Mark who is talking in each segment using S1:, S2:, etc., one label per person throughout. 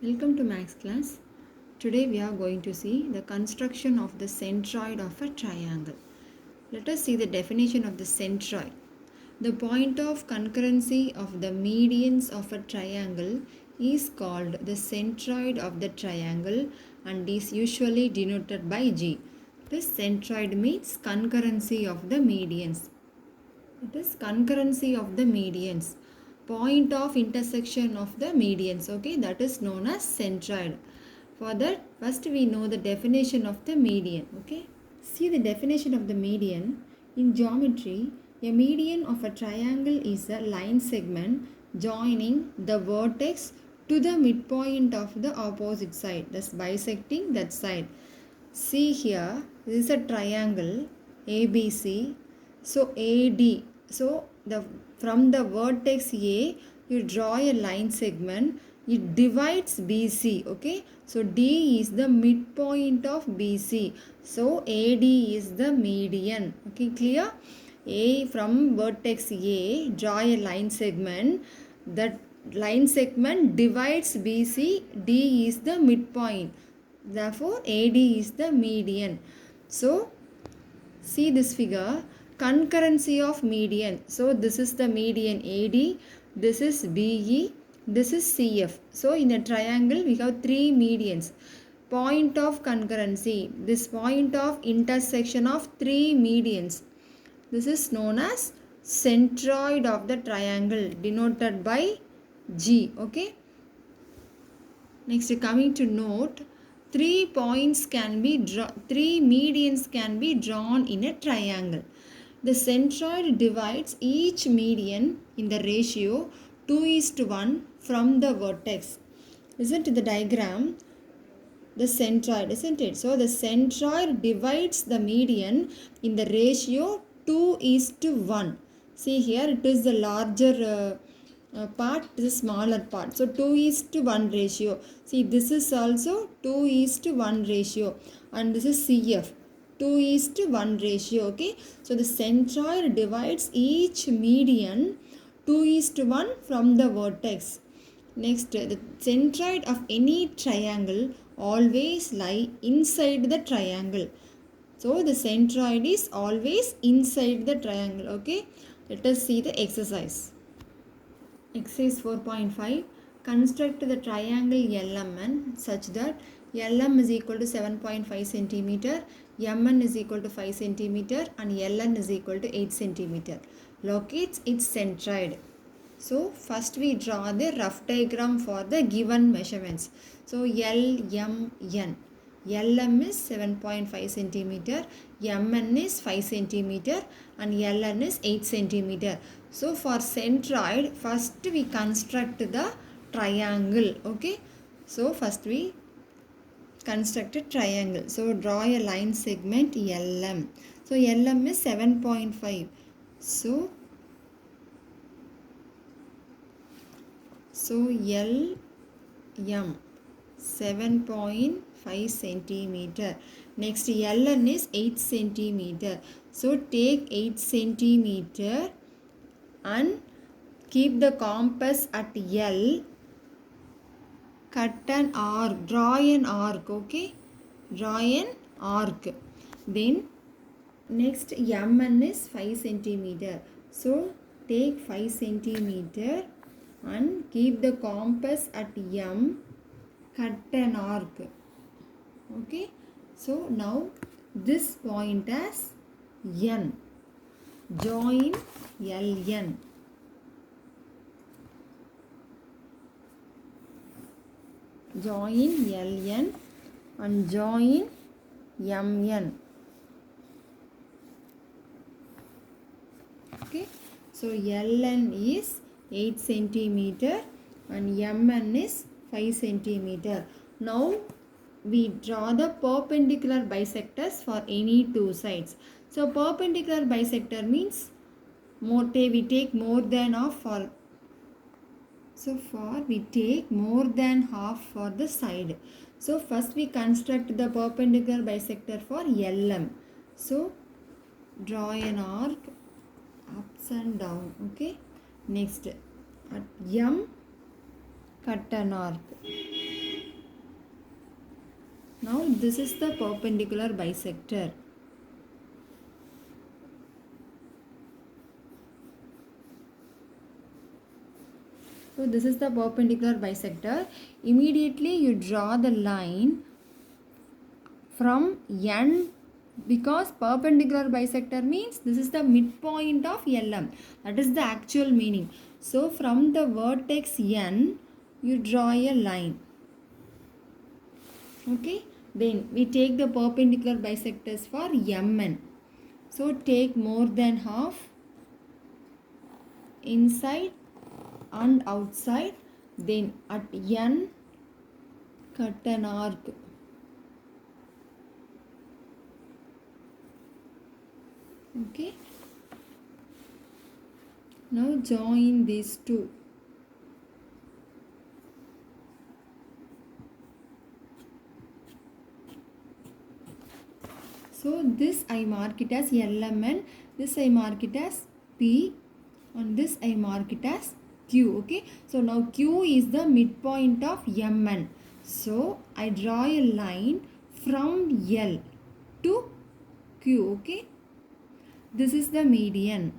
S1: Welcome to Max class. Today we are going to see the construction of the centroid of a triangle. Let us see the definition of the centroid. The point of concurrency of the medians of a triangle is called the centroid of the triangle and is usually denoted by G. This centroid means concurrency of the medians. It is concurrency of the medians. Point of intersection of the medians. Okay, that is known as centroid. For that, first we know the definition of the median. Okay, see the definition of the median. In geometry, a median of a triangle is a line segment joining the vertex to the midpoint of the opposite side, thus bisecting that side. See here, this is a triangle ABC. So AD. So the from the vertex A, you draw a line segment. It divides BC. Okay. So D is the midpoint of BC. So AD is the median. Okay, clear? A from vertex A, draw a line segment. That line segment divides BC. D is the midpoint. Therefore, AD is the median. So, see this figure, concurrency of median. So, this is the median AD, this is BE, this is CF. So, in a triangle, we have three medians. Point of concurrency, this point of intersection of three medians. This is known as centroid of the triangle, denoted by G. Okay. Next, coming to note, three medians can be drawn in a triangle. The centroid divides each median in the ratio 2:1 from the vertex. Listen to the diagram. The centroid, isn't it? So the centroid divides the median in the ratio 2:1. See here, it is the larger part, this is smaller part. So 2:1 ratio. See, this is also 2:1 ratio, and this is CF. 2:1 ratio. Okay. So the centroid divides each median 2:1 from the vertex. Next, the centroid of any triangle always lie inside the triangle. So the centroid is always inside the triangle. Okay. Let us see the exercise. Exercise 4.5. Construct the triangle LMN such that LM is equal to 7.5 centimeter, MN is equal to 5 centimeter, and LN is equal to 8 centimeter. Locates its centroid. So first we draw the rough diagram for the given measurements. So LMN. LM is 7.5 centimeter, MN is 5 centimeter, and LN is 8 centimeter. So for centroid, first we construct the triangle. Okay. So first we construct a triangle. So draw a line segment LM. So LM is 7.5. So LM 7.5 centimeter. Next LN is 8 centimeter. So take 8 centimeter and keep the compass at L. Cut an arc. Draw an arc. Okay. Draw an arc. Then next MN is 5 centimeter. So take 5 centimeter and keep the compass at M. Cut an arc. Okay. So now this point as N. Join LN. Join LN and join MN. Okay. So LN is 8 centimeter and MN is 5 centimeter. Now we draw the perpendicular bisectors for any two sides. So perpendicular bisector means we take more than half for. So we take more than half for the side. So first we construct the perpendicular bisector for LM. So draw an arc ups and down. Okay. Next at M, cut an arc. Now this is the perpendicular bisector. So this is the perpendicular bisector. Immediately you draw the line from N, because perpendicular bisector means this is the midpoint of LM. That is the actual meaning. So from the vertex N, you draw a line. Okay. Then we take the perpendicular bisectors for MN. So take more than half inside and outside. Then at N, cut an arc. Okay. Now join these two. So this I mark it as LMN, this I mark it as P, and this I mark it as Q. Okay. So now Q is the midpoint of MN. So I draw a line from L to Q. Okay. This is the median.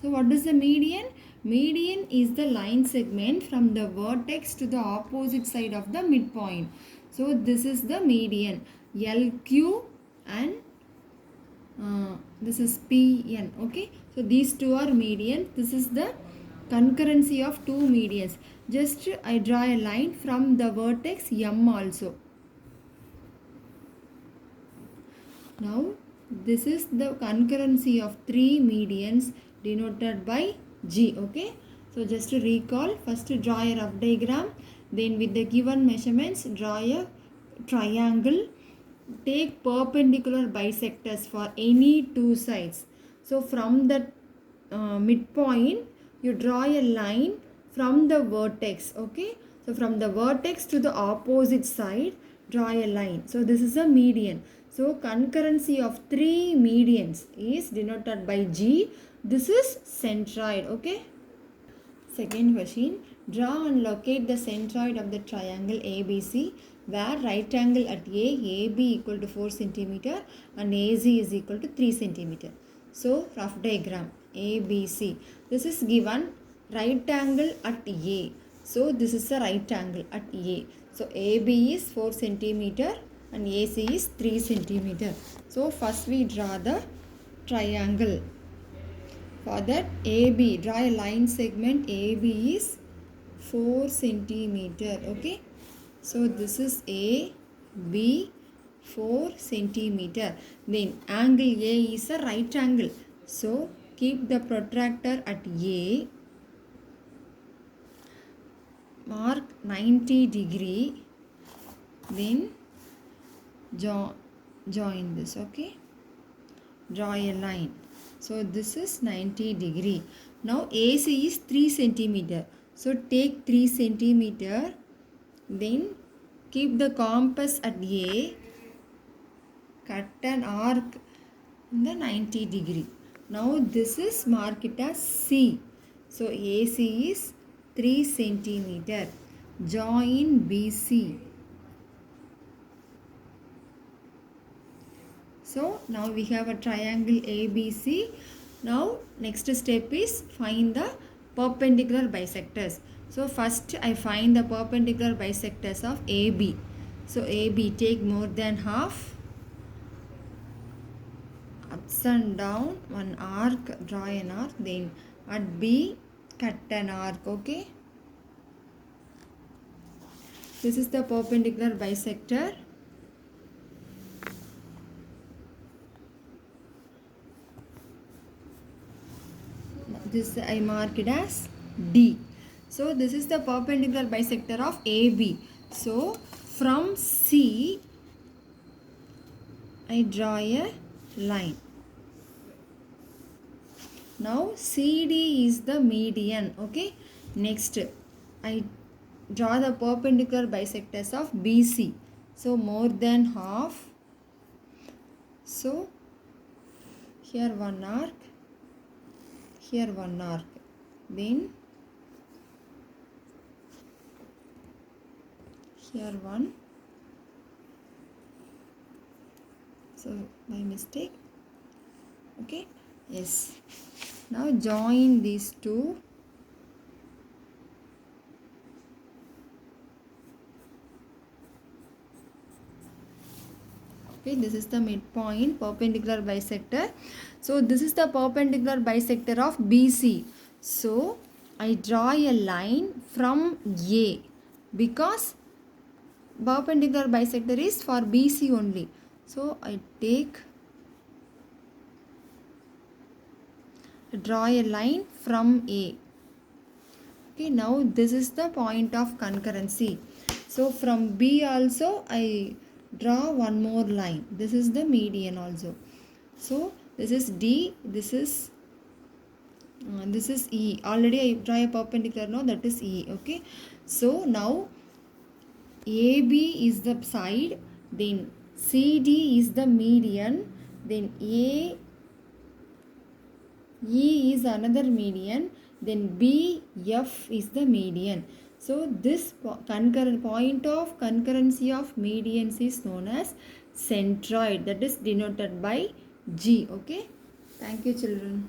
S1: So what is the median? Median is the line segment from the vertex to the opposite side of the midpoint. So this is the median. LQ and this is PN. Okay. So these two are medians. This is the concurrency of two medians. Just I draw a line from the vertex M also. Now this is the concurrency of three medians denoted by G. Okay. So just to recall, first draw a rough diagram, then with the given measurements draw a triangle, take perpendicular bisectors for any two sides. So from the midpoint you draw a line from the vertex. Okay. So from the vertex to the opposite side draw a line. So this is a median. So concurrency of three medians is denoted by G. This is centroid. Okay. Second question, draw and locate the centroid of the triangle ABC where right angle at AB equal to 4 cm and AZ is equal to 3 cm. So rough diagram ABC. This is given right angle at A. So this is a right angle at A. So AB is 4 cm and AC is 3 cm. So first we draw the triangle. For that AB, draw a line segment. AB is 4 cm. Okay. So this is AB 4 cm. Then angle A is a right angle. So keep the protractor at A. Mark 90 degree. Then join this. Okay. Draw a line. So this is 90 degree. Now AC is 3 cm. So take 3 cm. Then keep the compass at A. Cut an arc in the 90 degree. Now this is mark it as C. So AC is 3 cm. Join BC. So now we have a triangle ABC. Now next step is find the perpendicular bisectors. So first I find the perpendicular bisectors of AB. So AB, take more than half, ups and down, one arc, draw an arc, then at B cut an arc. Okay. This is the perpendicular bisector. This I mark it as D. So this is the perpendicular bisector of AB. So from C I draw a line. Now CD is the median. Okay. Next I draw the perpendicular bisectors of BC. So more than half. So here one arc, here one arc, then here one, so by mistake. Okay, yes. Now join these two. Okay, this is the midpoint perpendicular bisector. So this is the perpendicular bisector of BC. So I draw a line from A because perpendicular bisector is for BC only. So I draw a line from A. Okay, now this is the point of concurrency. So from B also I draw one more line. This is the median also. So this is D, this is E. Already I draw a perpendicular now, that is E. Okay, so now AB is the side, then CD is the median, then E is another median, then BF is the median. So this concurrent point of concurrency of medians is known as centroid, that is denoted by G. Okay, thank you children.